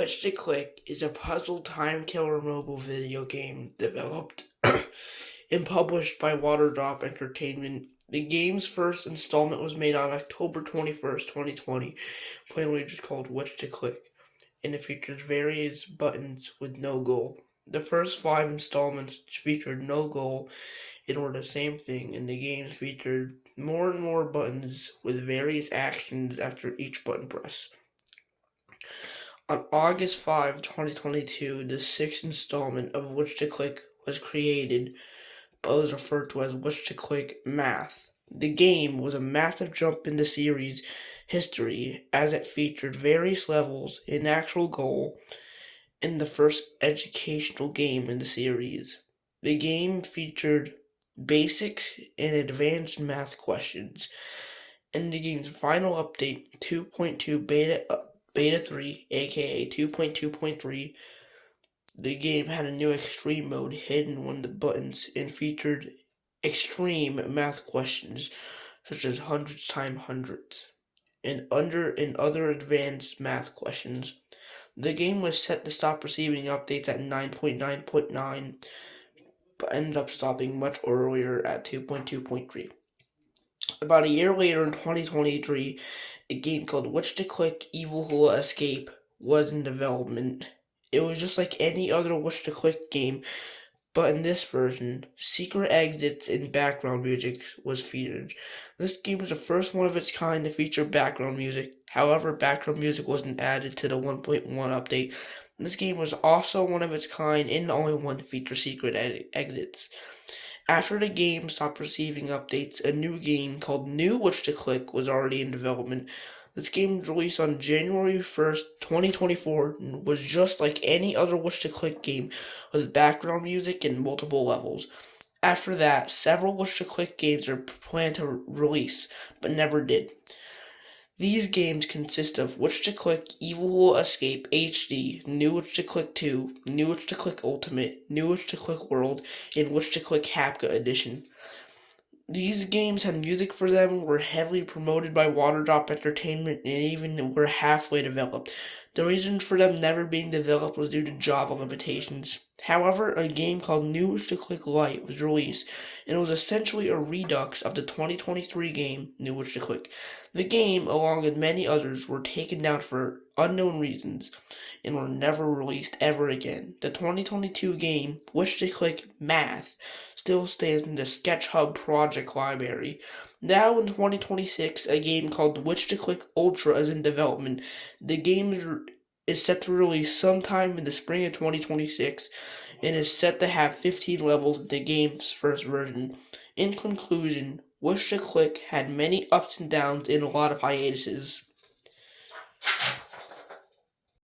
Witch to Click is a puzzle time killer mobile video game developed and published by Waterdrop Entertainment. The game's first installment was made on October 21st, 2020, plainly just called Witch to Click, and it features various buttons with no goal. The first 5 installments featured no goal and were the same thing, and the games featured more and more buttons with various actions after each button press. On August 5, 2022, the sixth installment of Witch to Click was created, but was referred to as Witch to Click Math. The game was a massive jump in the series' history as it featured various levels, an actual goal, and the first educational game in the series. The game featured basics and advanced math questions. In the game's final update, 2.2 Beta 3, aka 2.2.3, the game had a new extreme mode hidden on the buttons and featured extreme math questions such as hundreds times hundreds and other advanced math questions. The game was set to stop receiving updates at 9.9.9, but ended up stopping much earlier at 2.2.3. About a year later in 2023, a game called Witch to Click Evil Hula Escape was in development. It was just like any other Witch to Click game, but in this version, secret exits and background music was featured. This game was the first one of its kind to feature background music. However, background music wasn't added to the 1.1 update. This game was also one of its kind and the only one to feature secret exits. After the game stopped receiving updates, a new game called New Witch to Click was already in development. This game was released on January 1st, 2024, and was just like any other Witch to Click game with background music and multiple levels. After that, several Witch to Click games are planned to release, but never did. These games consist of Witch to Click Evil Will Escape HD, New Witch to Click 2, New Witch to Click Ultimate, New Witch to Click World, and Witch to Click Hapka Edition. These games had music for them, were heavily promoted by Waterdrop Entertainment, and even were halfway developed. The reason for them never being developed was due to Java limitations. However, a game called New Witch to Click Lite was released, and it was essentially a redux of the 2023 game New Witch to Click. The game, along with many others, were taken down for unknown reasons and were never released ever again. The 2022 game, Witch to Click Math, still stands in the SketchHub project library. Now in 2026, a game called Witch to Click Ultra is in development. The game is set to release sometime in the spring of 2026 and is set to have 15 levels in the game's first version. In conclusion, Witch to Click had many ups and downs and a lot of hiatuses.